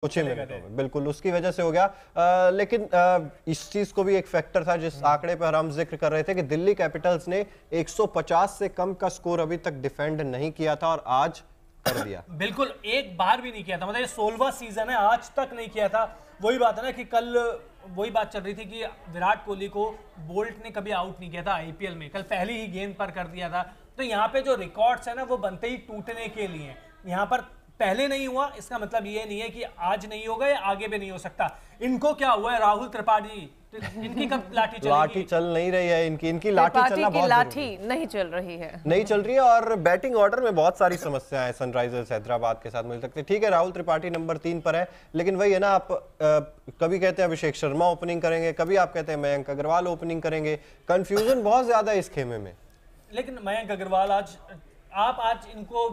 कुछ ही मिनटों में, बिल्कुल उसकी वजह से हो गया। लेकिन इस चीज को भी एक फैक्टर था जिस आंकड़े पर हम जिक्र कर रहे थे कि दिल्ली कैपिटल्स ने 150 से कम का स्कोर अभी तक डिफेंड नहीं किया था और आज कर दिया। बिल्कुल, एक बार भी नहीं किया था, मतलब ये 16वां सीजन है, आज तक नहीं किया था। वही बात है ना कि कल वही बात चल रही थी कि विराट कोहली को बोल्ट ने कभी आउट नहीं किया था आईपीएल में, कल पहली ही गेंद पर कर दिया था। तो यहाँ पे जो रिकॉर्ड्स है ना वो बनते ही टूटने के लिए। यहाँ पर पहले नहीं हुआ, इसका मतलब ये नहीं है कि आज नहीं होगा या आगे भी नहीं हो सकता। इनको क्या हुआ है, राहुल त्रिपाठी, इनकी कब लाठी चलेगी? लाठी चल नहीं रही है, इनकी लाठी चलना बहुत लाठी नहीं चल रही है, नहीं चल रही है। और बैटिंग ऑर्डर में बहुत सारी समस्याएं हैं सनराइजर्स हैदराबाद के साथ मिल सकती है। ठीक है, राहुल त्रिपाठी नंबर 3 पर है, लेकिन वही है ना, आप कभी कहते हैं अभिषेक शर्मा ओपनिंग करेंगे, कभी आप कहते हैं मयंक अग्रवाल ओपनिंग करेंगे। कंफ्यूजन बहुत ज्यादा है इस खेमे में। लेकिन मयंक अग्रवाल आज इनको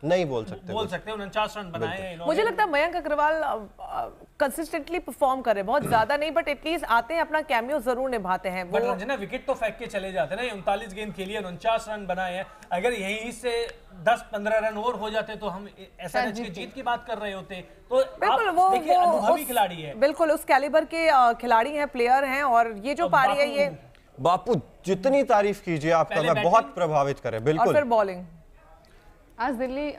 नहीं बोल सकते, 49 रन बनाए हैं इन्होंने। मुझे लगता है मयंक अग्रवाल कंसिस्टेंटली परफॉर्म कर रहे हैं, बहुत ज्यादा नहीं बट एटलीस्ट आते हैं, अपना कैमियो जरूर निभाते हैं। बट रंजना विकेट तो फेंक के चले जाते हैं ना, 39 गेंद खेली है, 49 रन बनाए हैं। अगर यहीं से 10-15 रन और हो जाते तो हम एसआरएच की जीत की बात कर रहे होते। तो बिल्कुल वो अनुभवी खिलाड़ी है, बिल्कुल उस कैलिबर के खिलाड़ी हैं, प्लेयर हैं। और ये जो पारी है, ये बापू जितनी तारीफ कीजिए आपका, मैं बहुत प्रभावित करे। बिल्कुल, और फिर बॉलिंग आज दिल्ली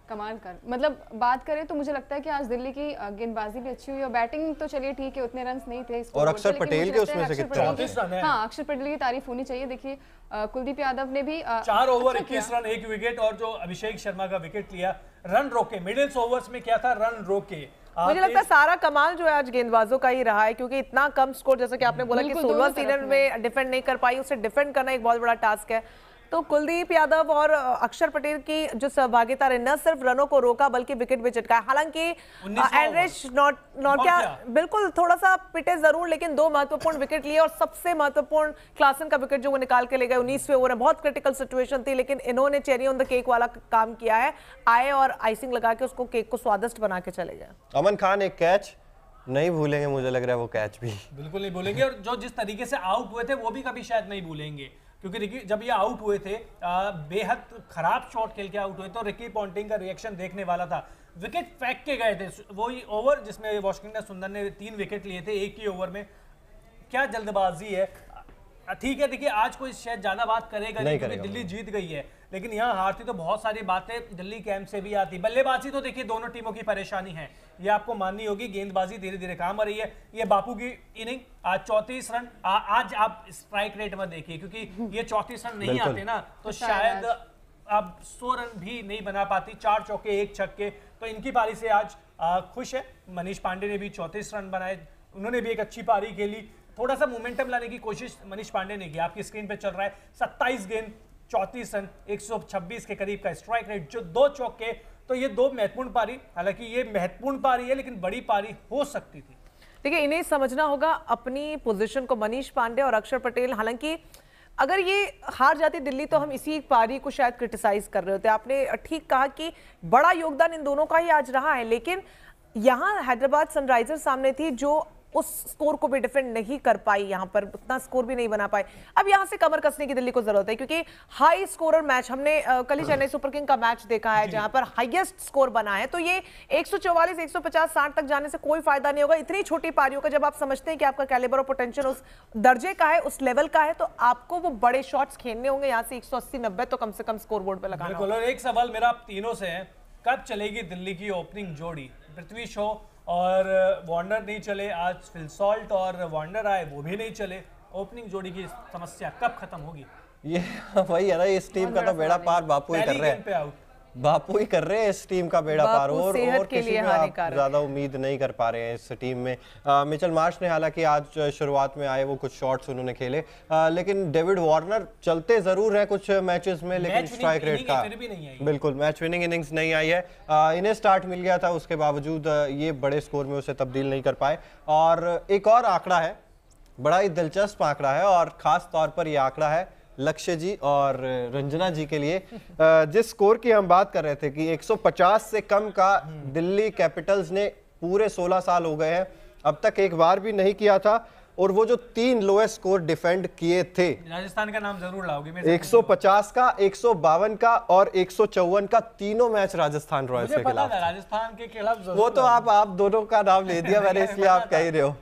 कमाल कर, मतलब बात करें तो मुझे लगता है कि आज दिल्ली की गेंदबाजी भी अच्छी हुई और बैटिंग तो चलिए ठीक है, उतने रन्स नहीं थे और अक्षर पटेल के उसमें से कितने? 34 रन है। हाँ, अक्षर पटेल की तारीफ होनी चाहिए। देखिए कुलदीप यादव ने भी 4 ओवर 21 रन 1 विकेट, और जो अभिषेक शर्मा का विकेट लिया, रन रोके। मिडिल्स ओवर्स में क्या था, रन रोके। मुझे लगता है सारा कमाल जो है आज गेंदबाजों का ही रहा है, क्योंकि इतना कम स्कोर, जैसे कि आपने बोला कि 16वां सीजन में डिफेंड नहीं कर पाई, उसे डिफेंड करना एक बहुत बड़ा टास्क है। तो कुलदीप यादव और अक्षर पटेल की जो सहभागिता रही, न सिर्फ रनों को रोका बल्कि विकेट भी चटकाया। हालांकि एंड्रिच नौटिया बिल्कुल थोड़ा सा पिटे जरूर, लेकिन 2 महत्वपूर्ण विकेट लिए और सबसे महत्वपूर्ण क्लासन का विकेट जो वो निकाल के ले गए 19वें ओवर में। बहुत क्रिटिकल सिचुएशन थी, लेकिन इन्होंने चेरी ऑन द केक वाला काम किया है, आए और आइसिंग लगा के उसको केक को स्वादिष्ट बना के चले गए। अमन खान एक कैच नहीं भूलेंगे, मुझे लग रहा है वो कैच भी बिल्कुल नहीं भूलेंगे। और जो जिस तरीके से आउट हुए थे वो भी कभी शायद नहीं भूलेंगे, क्योंकि रिकी जब ये आउट हुए थे, बेहद खराब शॉट खेल के आउट हुए, तो रिकी पॉन्टिंग का रिएक्शन देखने वाला था। विकेट फेंक के गए थे, वही ओवर जिसमें वॉशिंगटन सुंदर ने 3 विकेट लिए थे एक ही ओवर में। क्या जल्दबाजी है। ठीक है, देखिए आज कोई शायद ज्यादा बात करेगा नहीं क्योंकि दिल्ली जीत गई है, लेकिन यहाँ हारती तो बहुत सारी बातें दिल्ली कैंप से भी आती। बल्लेबाजी तो देखिए दोनों टीमों की परेशानी है, ये आपको माननी होगी। गेंदबाजी धीरे धीरे काम आ रही है। ये बापू की इनिंग, आज 34 रन। आज आप स्ट्राइक रेट में देखिए, क्योंकि ये 34 रन नहीं आते ना तो शायद अब 100 रन भी नहीं बना पाती। 4 चौके 1 छक्के, तो इनकी पारी से आज खुश है। मनीष पांडे ने भी 34 रन बनाए, उन्होंने भी एक अच्छी पारी खेली। थोड़ा सा मोमेंटम लाने की कोशिश मनीष पांडे ने की, आपकी स्क्रीन पे चल रहा है। 27 गेंद 34 रन, 126 के करीब का स्ट्राइक रेट, जो 2 चौके। तो ये 2 महत्वपूर्ण पारी, हालांकि ये महत्वपूर्ण पारी है लेकिन बड़ी पारी हो सकती थी। देखिए, इन्हें समझना होगा अपनी पोजीशन को, मनीष पांडे और अक्षर पटेल। हालांकि अगर ये हार जाती दिल्ली तो हम इसी पारी को शायद क्रिटिसाइज कर रहे होते। आपने ठीक कहा कि बड़ा योगदान इन दोनों का ही आज रहा है, लेकिन यहाँ हैदराबाद सनराइजर्स सामने थी जो उस स्कोर को भी डिफेंड नहीं कर पाई, यहां पर उतना स्कोर भी नहीं बना पाए। अब यहां से कमर कसने की दिल्ली को जरूरत है, क्योंकि हाई स्कोरर मैच हमने कल ही चेन्नई सुपर किंग का मैच देखा है जहां पर हाईएस्ट स्कोर बना है। तो ये 144, 150, 60 तक जाने से कोई फायदा नहीं होगा। इतनी छोटी पारियों का जब आप समझते हैं कि आपका कैलिबर और पोटेंशियल उस दर्जे का है, उस लेवल का है, तो आपको वो बड़े शॉट्स खेलने होंगे। यहाँ से 180-90 तो कम से कम स्कोर बोर्ड पर लगाना होगा। और एक सवाल मेरा आप तीनों से है, कब चलेगी दिल्ली की ओपनिंग जोड़ी? पृथ्वी शॉ और वार्नर नहीं चले, आज फिल सॉल्ट और वार्नर आए, वो भी नहीं चले। ओपनिंग जोड़ी की समस्या कब खत्म होगी? ये वही है ना, इस टीम का तो बेड़ा पार बापू ही कर रहे हैं। बापू ही कर रहे हैं इस टीम का बेड़ा पार, और किसी में आप ज्यादा उम्मीद नहीं कर पा रहे हैं इस टीम में। मिचेल मार्श ने हालांकि आज शुरुआत में आए, वो कुछ शॉट्स उन्होंने खेले, लेकिन डेविड वार्नर चलते जरूर हैं कुछ मैचेस में, लेकिन स्ट्राइक रेट का बिल्कुल मैच विनिंग इनिंग्स नहीं आई है। इन्हें स्टार्ट मिल गया था, उसके बावजूद ये बड़े स्कोर में उसे तब्दील नहीं कर पाए। और एक और आंकड़ा है, बड़ा ही दिलचस्प आंकड़ा है, और खास तौर पर यह आंकड़ा है लक्ष्य जी और रंजना जी के लिए। जिस स्कोर की हम बात कर रहे थे कि 150 से कम का दिल्ली कैपिटल्स ने पूरे 16 साल हो गए हैं अब तक एक बार भी नहीं किया था, और वो जो 3 लोएस्ट स्कोर डिफेंड किए थे, राजस्थान का नाम जरूर लाओगे। 150 का, 152 का और 154 का, तीनों मैच राजस्थान रॉयल्स के खिलाफ। राजस्थान के खिलाफ वो तो आप दोनों का नाम ले दिया मैंने, इसलिए आप कह ही रहे हो,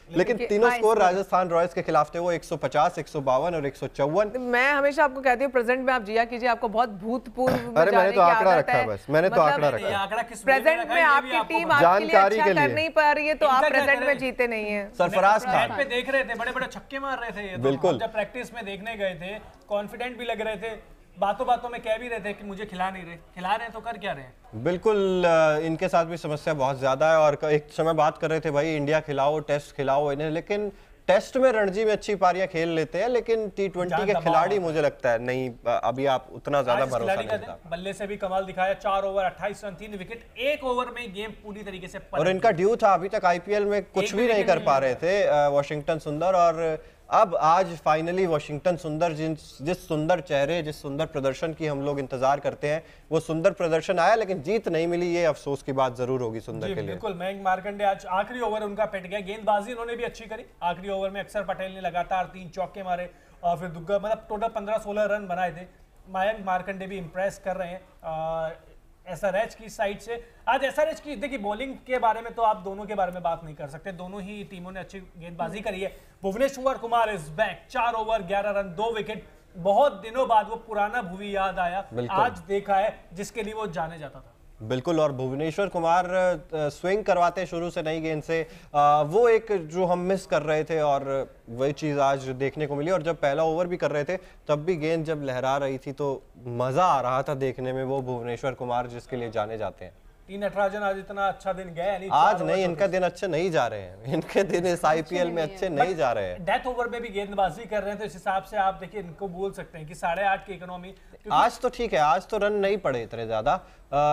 लेकिन तीनों स्कोर राजस्थान रॉयल्स के खिलाफ थे, वो 150, 152 और 154। मैं हमेशा आपको कहती हूँ प्रेजेंट में आप जिया कीजिए, आपको बहुत भूतपूर्व। अरे मैंने तो आंकड़ा रखा है बस, मैंने तो आंकड़ा रखा है। प्रेजेंट में आपकी टीम आपके लिए अच्छा कर नहीं पा रही है तो आप प्रेजेंट में जीते नहीं है। सरफराज खान पे देख रहे थे, बड़े बड़े छक्के मार रहे थे ये, बिल्कुल। जब प्रैक्टिस में देखने गए थे कॉन्फिडेंट भी लग रहे थे, बातों बातों में कह भी रहे थे कि मुझे खिला नहीं रहे, खिला रहे हैं तो कर क्या रहे हैं। बिल्कुल, इनके साथ भी समस्या बहुत ज्यादा है। और एक समय बात कर रहे थे भाई इंडिया खिलाओ, टेस्ट खिलाओ इन्हें, लेकिन टेस्ट में रणजी में अच्छी पारियां खेल लेते हैं, लेकिन T20 के खिलाड़ी मुझे लगता है नहीं, अभी आप उतना ज्यादा भरोसा नहीं करता। बल्ले से भी कमाल दिखाया, 4 ओवर 28 रन 3 विकेट, 1 ओवर में गेम पूरी तरीके से और इनका ड्यू था, अभी तक आईपीएल में कुछ भी नहीं कर पा रहे थे वॉशिंगटन सुंदर, और अब आज फाइनली वॉशिंगटन सुंदर जिस सुंदर चेहरे, जिस सुंदर प्रदर्शन की हम लोग इंतजार करते हैं, वो सुंदर प्रदर्शन आया, लेकिन जीत नहीं मिली। ये अफसोस की बात जरूर होगी सुंदर के लिए। बिल्कुल, मयंक मार्कंडे आज आखिरी ओवर उनका पिट गया, गेंदबाजी उन्होंने भी अच्छी करी। आखिरी ओवर में अक्षर पटेल ने लगातार 3 चौके मारे और फिर दुग्गा, मतलब टोटल 15-16 रन बनाए थे। मयंक मार्कंडे भी इंप्रेस कर रहे हैं एसआरएच की साइड से। आज एसआरएच की देखिए बॉलिंग के बारे में तो आप दोनों के बारे में बात नहीं कर सकते, दोनों ही टीमों ने अच्छी गेंदबाजी करी है। Bhuvneshwar Kumar is back, 4 over 11 run 2 wicket, बहुत दिनों बाद वो पुराना भुवी याद आया, आज देखा है जिसके लिए वो जाने जाता था। बिल्कुल, और भुवनेश्वर कुमार स्विंग करवाते शुरू से नई गेंद से, वो एक जो हम मिस कर रहे थे और वही चीज़ आज देखने को मिली। और जब पहला ओवर भी कर रहे थे तब भी गेंद जब लहरा रही थी तो मज़ा आ रहा था देखने में, वो भुवनेश्वर कुमार जिसके लिए जाने जाते हैं। टी नटराजन आज इतना अच्छा दिन गया नहीं, आज नहीं, इनका दिन अच्छे नहीं जा रहे हैं, इनके दिन इस आईपीएल में अच्छे नहीं जा रहे हैं। डेथ ओवर में भी गेंदबाजी कर रहे हैं, तो इस हिसाब से आप देखिए इनको बोल सकते हैं कि 8.5 की इकोनॉमी। आज तो ठीक है, आज तो रन नहीं पड़े इतने ज्यादा,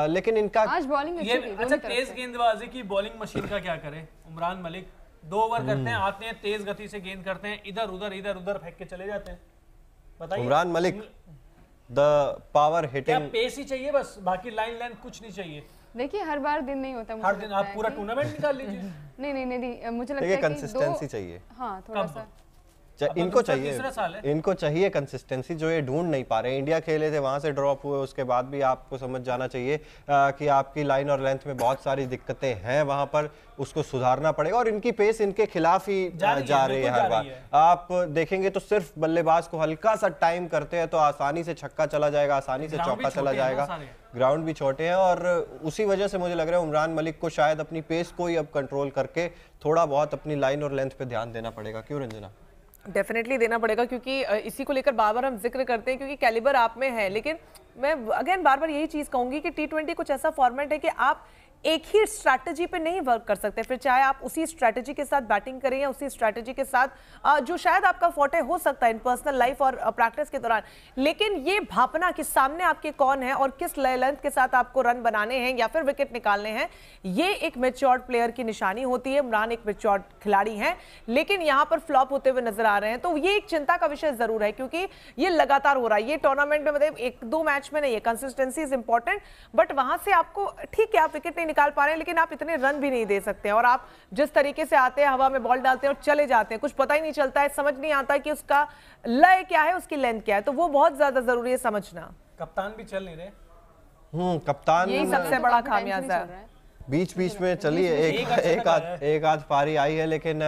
लेकिन इनका आज बॉलिंग अच्छी थी। अच्छा, तेज गेंदबाजी की बॉलिंग मशीन का क्या करे उमरान मलिक? 2 ओवर करते हैं, आते हैं तेज गति से गेंद करते हैं, इधर उधर फेंक के चले जाते हैं। बताइए Umran Malik the power hitting, pace ही चाहिए बस, बाकी लाइन कुछ नहीं चाहिए। देखिए हर बार दिन नहीं होता, हर दिन आप पूरा टूर्नामेंट निकाल लीजिए। नहीं, मुझे लगता है कि कंसिस्टेंसी चाहिए। हाँ, थोड़ा सा इनको चाहिए कंसिस्टेंसी, जो ये ढूंढ नहीं पा रहे। इंडिया खेले थे, वहां से ड्रॉप हुए, उसके बाद भी आपको समझ जाना चाहिए कि आपकी लाइन और लेंथ में बहुत सारी दिक्कतें हैं, वहां पर उसको सुधारना पड़ेगा। और इनकी पेस इनके खिलाफ ही जा रही है हर बार। आप देखेंगे तो सिर्फ बल्लेबाज को हल्का सा टाइम करते हैं तो आसानी से छक्का चला जाएगा, आसानी से चौका चला जाएगा। ग्राउंड भी छोटे हैं और उसी वजह से मुझे लग रहा है उमरान मलिक को शायद अपनी पेस को ही अब कंट्रोल करके थोड़ा बहुत अपनी लाइन और लेंथ पे ध्यान देना पड़ेगा। क्यों रंजना? डेफिनेटली देना पड़ेगा, क्योंकि इसी को लेकर बार बार हम जिक्र करते हैं, क्योंकि कैलिबर आप में है। लेकिन मैं अगेन बार बार यही चीज़ कहूंगी कि T20 कुछ ऐसा फॉर्मेट है कि आप एक ही स्ट्रैटेजी पे नहीं वर्क कर सकते, फिर चाहे आप उसी स्ट्रैटेजी के साथ बैटिंग करें या उसी स्ट्रैटेजी के साथ जो शायद आपका फोर्टे हो सकता है इन पर्सनल लाइफ और प्रैक्टिस के दौरान, लेकिन ये भापना कि सामने आपके कौन है और किस लेंथ के साथ आपको रन बनाने हैं या फिर विकेट निकालने हैं, ये एक मैच्योर्ड प्लेयर की निशानी होती है। इमरान एक मैच्योर्ड खिलाड़ी हैं, लेकिन यहाँ पर फ्लॉप होते हुए नजर आ रहे हैं, तो ये एक चिंता का विषय जरूर है, क्योंकि ये लगातार हो रहा है। ये टूर्नामेंट में मतलब 1-2 मैच में नहीं है, कंसिस्टेंसी इज इंपॉर्टेंट, बट वहां से आपको ठीक है आप विकेट नहीं निकाल पा रहे हैं, लेकिन आप इतने रन भी नहीं दे सकते। और आप जिस तरीके से आते हैं, हवा में बॉल डालते हैं और चले जाते हैं, कुछ पता ही नहीं चलता है, समझ नहीं आता कि उसका लय क्या है, उसकी लेंथ क्या है, तो वो बहुत ज्यादा जरूरी है समझना। कप्तान भी चल नहीं रहे। कप्तान यही सबसे बड़ा खामियाजा है। बीच में चलिए एक आध पारी आई है, लेकिन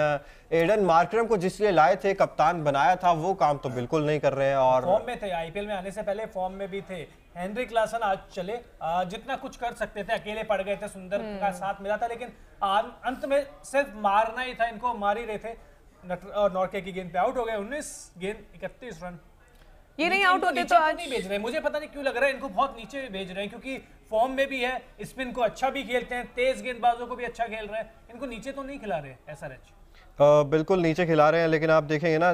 एडन मार्करम को जिसलिए लाए थे, कप्तान बनाया था, वो काम तो बिल्कुल नहीं कर रहे हैं। और फॉर्म में थे, आईपीएल में आने से पहले फॉर्म में भी थे। हेनरिक क्लासन आज चले, जितना कुछ कर सकते थे, अकेले पड़ गए थे, सुंदर का साथ मिला था, लेकिन अंत में सिर्फ मारना ही था, इनको मार ही रहे थे। नॉर्के की गेंद पे आउट हो गए, 19 गेंद 31 रन। ये नहीं आउट होते तो आज नहीं भेज रहे, मुझे पता नहीं क्यों लग रहा है इनको बहुत नीचे भेज रहे हैं, क्योंकि फॉर्म में भी है, स्पिन को अच्छा भी खेलते हैं, तेज गेंदबाजों को भी अच्छा खेल रहे हैं, इनको नीचे तो नहीं खिला रहे एसआरएच। बिल्कुल नीचे खिला रहे हैं, लेकिन आप देखेंगे ना,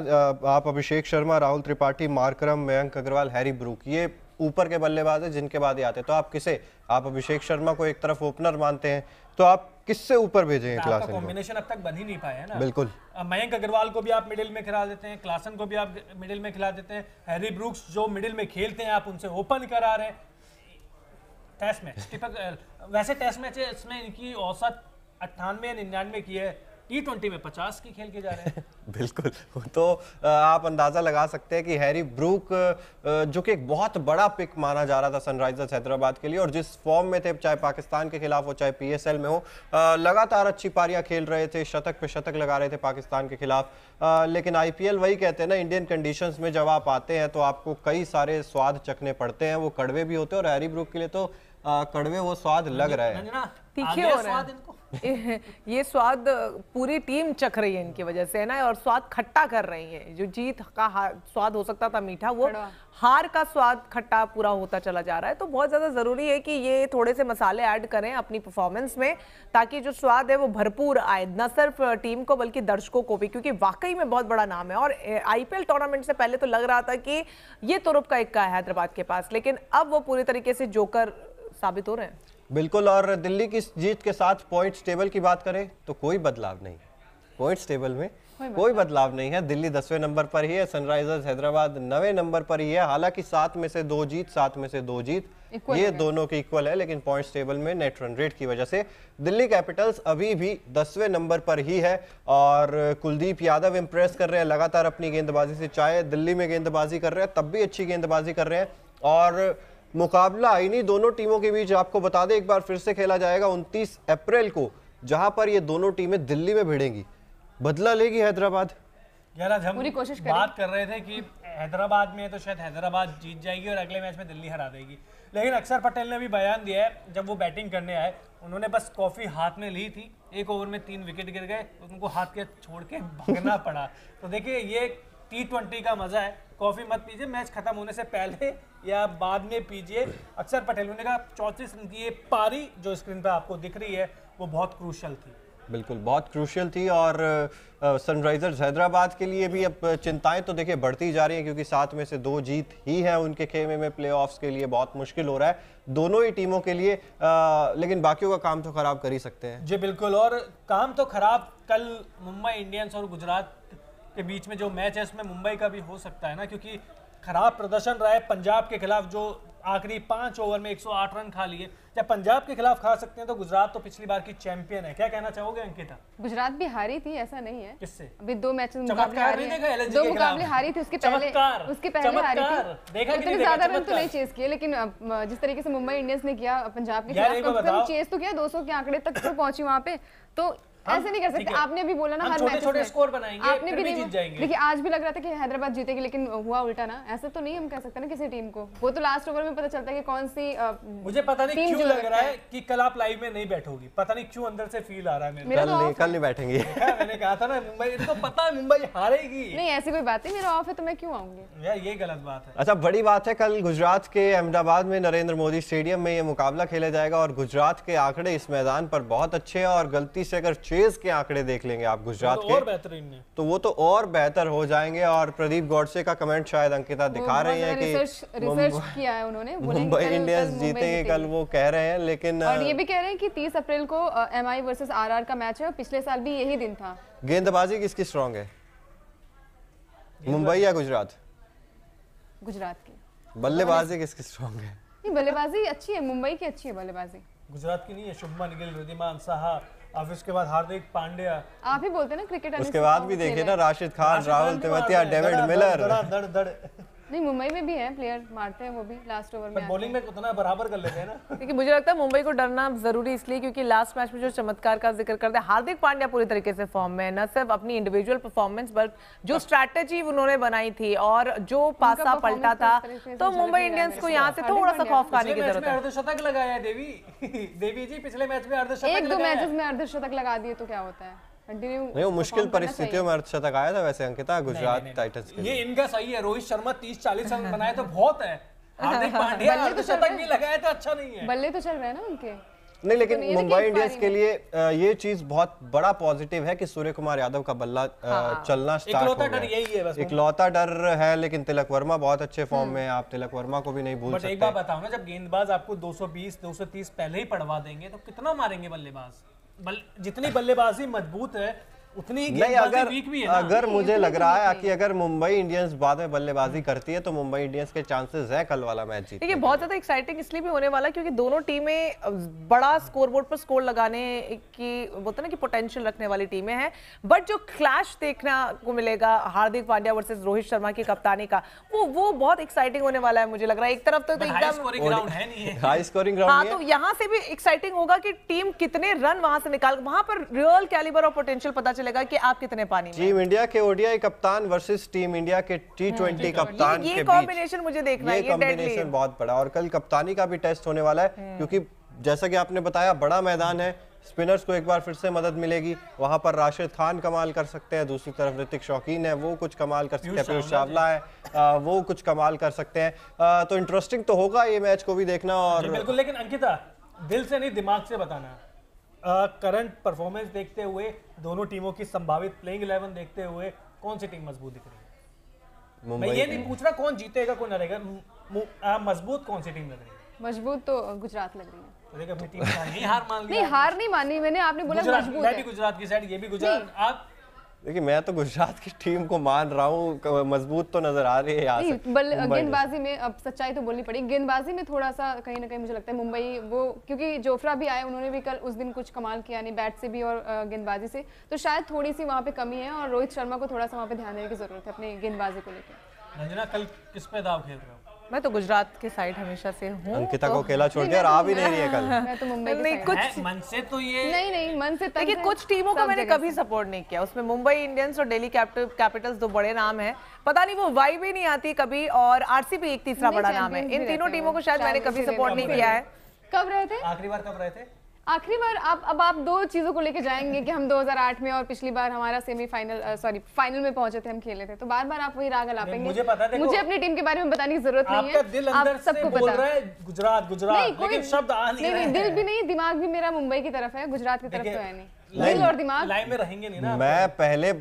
आप Abhishek Sharma, Rahul Tripathi, Markram, Mayank Agarwal, Harry Brook, ये ऊपर के बल्लेबाज हैं जिनके बाद ही आते हैं। तो आप किसे, आप अभिषेक शर्मा को एक तरफ ओपनर मानते हैं, तो आप किससे ऊपर भेजेंगे क्लासन को? कॉम्बिनेशन अब तक बन ही नहीं पाया है ना। बिल्कुल, मयंक अग्रवाल को भी आप मिडिल में खिला देते हैं, क्लासन को भी आप मिडिल में खिला देते हैं, हैरी ब्रूक्स जो मिडिल में खेलते हैं आप उनसे ओपन करा रहे हैं। टेस्ट मैच वैसे टेस्ट मैच इसमें इनकी औसत 98 या 99 की है, T20 में 50 की खेल के जा रहे हैं। बिल्कुल, तो आप अंदाजा लगा सकते हैं कि हैरी ब्रूक जो कि एक बहुत बड़ा पिक माना जा रहा था सनराइजर्स हैदराबाद के लिए, और जिस फॉर्म में थे, चाहे पाकिस्तान के खिलाफ हो चाहे PSL में हो, लगातार अच्छी पारियां खेल रहे थे, शतक पे शतक लगा रहे थे पाकिस्तान के खिलाफ। लेकिन IPL वही कहते हैं ना, इंडियन कंडीशंस में जब आप आते हैं तो आपको कई सारे स्वाद चखने पड़ते हैं, वो कड़वे भी होते हैं, और हैरी ब्रूक के लिए तो कड़वे वो स्वाद लग रहे हैं, तीखे हो रहे हैं। ये स्वाद पूरी टीम चख रही है इनकी वजह से, है ना, और स्वाद खट्टा कर रही है। जो जीत का स्वाद हो सकता था मीठा, वो हार का स्वाद खट्टा पूरा होता चला जा रहा है। तो बहुत ज्यादा जरूरी है कि ये थोड़े से मसाले ऐड करें अपनी परफॉर्मेंस में, ताकि जो स्वाद है वो भरपूर आए, न सिर्फ टीम को बल्कि दर्शकों को भी, क्योंकि वाकई में बहुत बड़ा नाम है। और IPL टूर्नामेंट से पहले तो लग रहा था कि ये तुरुप का इक्का है हैदराबाद के पास, लेकिन अब वो पूरी तरीके से जोकर साबित हो रहे हैं। बिल्कुल, और दिल्ली की जीत के साथ पॉइंट्स टेबल की बात करें तो कोई बदलाव नहीं, पॉइंट्स टेबल में कोई बदलाव नहीं है। दिल्ली 10वें नंबर पर ही है, सनराइजर्स हैदराबाद 9वें नंबर पर ही है। हालांकि 7 में से 2 जीत, 7 में से 2 जीत, ये दोनों के इक्वल है, लेकिन पॉइंट्स टेबल में नेट रन रेट की वजह से दिल्ली कैपिटल्स अभी भी 10वें नंबर पर ही है। और कुलदीप यादव इंप्रेस कर रहे हैं लगातार अपनी गेंदबाजी से, चाहे दिल्ली में गेंदबाजी कर रहे हैं तब भी अच्छी गेंदबाजी कर रहे हैं। और मुकाबला इन्हीं दोनों टीमों के बीच आपको बता दें एक बार फिर से खेला जाएगा 29 अप्रैल को, जहां पर ये दोनों टीमें दिल्ली में भिड़ेंगी। बदला लेगी हैदराबाद। यार आज हम बात कर रहे थे कि हैदराबाद में तो शायद हैदराबाद जीत जाएगी और अगले मैच में दिल्ली हरा देगी, लेकिन अक्षर पटेल ने भी बयान दिया है, जब वो बैटिंग करने आए उन्होंने बस कॉफी हाथ में ली थी, 1 ओवर में 3 विकेट गिर गए, उनको हाथ के छोड़ के भागना पड़ा। तो देखिए ये T20 का मजा है, कॉफी मत पीजिए, मैच खत्म होने से पहले या बाद में पीजिए। अक्षर पटेल ने कहा 34 रन की ये पारी जो स्क्रीन पे आपको दिख रही है वो बहुत क्रूशियल थी। बिल्कुल बहुत क्रूशियल थी, और सनराइजर्स हैदराबाद के लिए भी अब चिंताएं तो देखिए बढ़ती जा रही हैं, क्योंकि 7 में से 2 जीत ही है उनके खेमे में। प्लेऑफ्स के लिए बहुत मुश्किल हो रहा है दोनों ही टीमों के लिए, लेकिन बाकियों का काम तो खराब कर ही सकते हैं। जी बिल्कुल, और काम तो खराब कल मुंबई इंडियंस और गुजरात के बीच में जो मैच है उसमें मुंबई का भी हो सकता है ना, क्योंकि खराब प्रदर्शन रहा है पंजाब के खिलाफ, जो आखिरी 5 ओवर में 108 रन खा लिए। जब पंजाब के खिलाफ खा सकते हैं तो गुजरात तो पिछली बार की चैंपियन है। क्या कहना चाहोगे अंकिता? गुजरात भी हारी थी, ऐसा नहीं है। किससे? अभी 2 मैच मुकाबले हारी है, 2 मुकाबले हारी थी, उसके पहले हारी थी। इतने ज्यादा रन तो नहीं चेस किए, लेकिन जिस तरीके से मुंबई इंडियंस ने किया पंजाब के खिलाफ, चेस तो किया, 200 के आंकड़े तक तो पहुंची वहां पे। तो ऐसे नहीं कर सकते। आपने भी बोला ना हर मैच छोटे स्कोर बनाएंगे, आपने भी नहीं जीत जाएंगे। देखिए आज भी लग रहा था कि हैदराबाद जीतेगी, लेकिन हुआ उल्टा ना। ऐसा तो नहीं हम कह सकते ना किसी टीम को, वो तो लास्ट ओवर में पता चलता है कि कौन सी मुझे पता नहीं क्यों लग रहा है कि कल आप लाइव में नहीं बैठोगी, पता नहीं क्यों अंदर से फील आ रहा है मेरे। कल नहीं बैठेंगे। मैंने कहा था ना मुंबई, इनको पता है मुंबई हारेगी। नहीं ऐसी कोई बात नहीं, मेरा ऑफ है तो मैं क्यों आऊंगी यार, ये गलत बात है। अच्छा बड़ी बात है, कल गुजरात के अहमदाबाद में नरेंद्र मोदी स्टेडियम में ये मुकाबला खेला जाएगा, और गुजरात के आंकड़े इस मैदान पर बहुत अच्छे हैं, और गलती से अगर चेज के आंकड़े देख लेंगे आप गुजरात के और बेहतरीन है तो वो तो और बेहतर हो जाएंगे। और प्रदीप गॉडसे का कमेंट शायद अंकिता दिखा रही है कि रिसर्च किया है उन्होंने, मुंबई इंडियंस जीतेंगे कल, वो कह रहे हैं। लेकिन और ये भी कह रहे हैं कि 30 अप्रैल को MI वर्सेस RR का मैच है, और पिछले साल भी यही दिन था। गेंदबाजी किसकी स्ट्रांग है, मुंबई या गुजरात? गुजरात की। बल्लेबाजी किसकी स्ट्रांग है? नहीं बल्लेबाजी अच्छी है, मुंबई की अच्छी है बल्लेबाजी, गुजरात की नहीं है। शुभमन गिल, रिद्धिमान साहा, अब इसके बाद हार्दिक पांड्या। आप ही बोलते ना क्रिकेट, उसके बाद भी देखिए ना राशिद खान, राहुल तेवतिया, डेविड मिलर। नहीं मुंबई में भी है प्लेयर, मारते हैं वो भी लास्ट ओवर में, बॉलिंग में उतना बराबर कर लेते हैं ना। देखिए मुझे लगता है मुंबई को डरना जरूरी इसलिए क्योंकि लास्ट मैच में जो चमत्कार का जिक्र करते हैं, हार्दिक पांड्या पूरी तरीके से फॉर्म में, न सिर्फ अपनी इंडिविजुअल परफॉर्मेंस बल्कि जो स्ट्रैटेजी उन्होंने बनाई थी और जो पासा पलटा था, तो मुंबई इंडियंस को यहाँ से थोड़ा सा खौफ खाने की जरूरत है। अर्धशतक लगाया देवी जी, पिछले मैच में अर्धशतक, 1-2 मैचेस में अर्धशतक लगा दिए तो क्या होता है, नहीं वो मुश्किल परिस्थितियों में अर्धशतक आया था वैसे अंकिता गुजरात टाइटंस के। ये इनका सही है, रोहित शर्मा 30-40 रन बनाए तो बहुत है, हार्दिक पांड्या अर्धशतक भी लगाए तो अच्छा नहीं है। बल्ले तो चल रहे हैं ना उनके। नहीं लेकिन मुंबई इंडियंस के लिए ये चीज बहुत बड़ा पॉजिटिव है कि सूर्य कुमार यादव का बल्ला चलना स्टार्ट हो गया। यही है बस, इकलौता डर है, लेकिन तिलक वर्मा बहुत अच्छे फॉर्म में, आप तिलक वर्मा को भी नहीं भूल सकते। एक बात बताओ ना, जब गेंदबाज आपको 220-230 पहले ही पड़वा देंगे तो कितना मारेंगे बल्लेबाज? जितनी बल्लेबाजी मजबूत है उतनी नहीं, अगर मुझे लग रहा है कि अगर मुंबई इंडियंस बाद में बल्लेबाजी करती है तो मुंबई इंडियंस के चांसेस है कल वाला मैच जीतने। देखिए बहुत ज्यादा एक्साइटिंग इसलिए भी होने वाला क्योंकि दोनों टीमें बड़ा स्कोरबोर्ड पर स्कोर लगाने की बोलते ना कि पोटेंशियल रखने वाली टीमें हैं, बट जो क्लैश देखना को मिलेगा हार्दिक पांड्या वर्सेस रोहित शर्मा की कप्तानी का, वो बहुत एक्साइटिंग होने वाला है। मुझे लग रहा है एक तरफ तो एकदम हाई स्कोरिंग ग्राउंड है, तो यहाँ से भी एक्साइटिंग होगा कि टीम कितने रन वहां से निकाल, वहां पर रियल कैलिबर और पोटेंशियल पता चलेगा कि आप कितने पानी में। टीम इंडिया के ओडीआई कप्तान वर्सेस टीम इंडिया के T20 कप्तान के बीच ये कॉम्बिनेशन मुझे देखना है, ये कॉम्बिनेशन बहुत बड़ा, और कल कप्तानी का भी टेस्ट होने वाला है क्योंकि जैसा कि आपने बताया बड़ा मैदान है, स्पिनर्स को एक बार फिर से मदद मिलेगी। वहां पर राशिद खान कमाल कर सकते हैं, दूसरी तरफ ऋतिक शौकीन है, वो कुछ कमाल कर सकते हैं, पीयूष चावला है वो कुछ कमाल कर सकते हैं। तो इंटरेस्टिंग तो होगा ये मैच को भी देखना। और बिल्कुल, लेकिन अंकिता दिल से नहीं दिमाग से बताना, करंट परफॉर्मेंस देखते हुए, दोनों टीमों की संभावित प्लेइंग 11 देखते हुए कौन सी टीम मजबूत दिख रही है? मैं ये नहीं पूछ रहा कौन जीतेगा कौन हारेगा, मजबूत कौन सी टीम लग रही है? मजबूत तो गुजरात लग रही है। तो अपनी टीम नहीं हार मान ली, नहीं हार नहीं मानी मैंने, आपने बोला मजबूत है। मैं भी गुजरात की साइड, ये भी गुजरात। आप देखिए मैं तो गुजरात की टीम को मान रहा हूँ, मजबूत तो नजर आ रही है यहाँ से। गेंदबाजी में अब सच्चाई तो बोलनी पड़ी, गेंदबाजी में थोड़ा सा कहीं ना कहीं मुझे लगता है मुंबई वो, क्योंकि जोफ्रा भी आए, उन्होंने भी कल उस दिन कुछ कमाल किया, नहीं बैट से भी और गेंदबाजी से, तो शायद थोड़ी सी वहाँ पे कमी है और रोहित शर्मा को थोड़ा सा वहाँ पे ध्यान देने की जरूरत है अपने गेंदबाजी को लेकर। रंजना कल किस पे दाव खेल रहे हो? मैं तो गुजरात के साइड हमेशा से हूँ। अंकिता को अकेला छोड़ दिया और आ भी नहीं रही है कल। मैं तो मुंबई नहीं, कुछ मन से तो ये नहीं मन से। देखिए कुछ टीमों को मैंने कभी सपोर्ट नहीं किया, उसमें मुंबई इंडियंस और दिल्ली कैपिटल्स दो बड़े नाम हैं, पता नहीं वो वाइब ही नहीं आती कभी, और आरसीबी एक तीसरा बड़ा नाम है। इन तीनों टीमों को शायद मैंने कभी सपोर्ट नहीं किया है। कब रहे थे आखिरी बार? कब रहे थे आखिरी बार? अब आप दो चीजों को लेके जाएंगे कि हम 2008 में और पिछली बार हमारा फाइनल में पहुंचे थे, हम खेले थे, तो बार बार आप वही राग लापेंगे। मुझे पता है, मुझे अपनी टीम के बारे में बताने की जरूरत नहीं है, आप सबको पता है। गुजरात लेकिन शब्द आ नहीं, दिल भी नहीं दिमाग भी मेरा मुंबई की तरफ है, गुजरात की तरफ तो है नहीं। दिल और दिमाग लाइन में रहेंगे नहीं ना। मैं पहले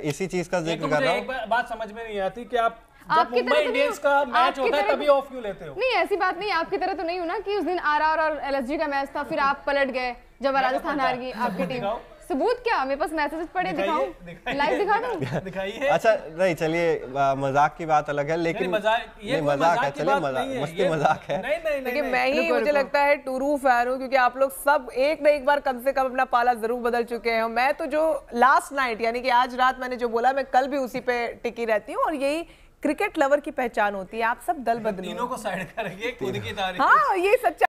इसी चीज का जिक्र कर रहा हूँ। एक बात समझ में नहीं आती कि आप जब मुंबई इंडियंस का मैच होता है तभी ऑफ क्यों लेते हो? नहीं ऐसी बात नहीं, आपकी तरह तो नहीं हो ना कि उस दिन आरआर और एलएसजी का मैच था, फिर आप पलट गए जब राजस्थान हार गई आपकी टीम। सबूत क्या? मेरे पास मैसेजेस पड़े, दिखाऊं? लाइव दिखा दूं? दिखाइए। अच्छा नहीं, चलिए मजाक की बात अलग है, लेकिन मजाक है, चलिए मस्ती मजाक है। नहीं, मैं ही मुझे लगता है टूरू फैन हूँ, क्योंकि आप लोग सब एक न एक बार कम से कम अपना पाला जरूर बदल चुके हैं। मैं तो जो लास्ट नाइट यानी कि आज रात मैंने जो बोला, मैं कल भी उसी पे टिकी रहती हूँ, और यही क्रिकेट लवर की पहचान होती है। आप सब दल बदलो, तीनों को साइड करके खुद की तारीफ। हाँ ये सच्चा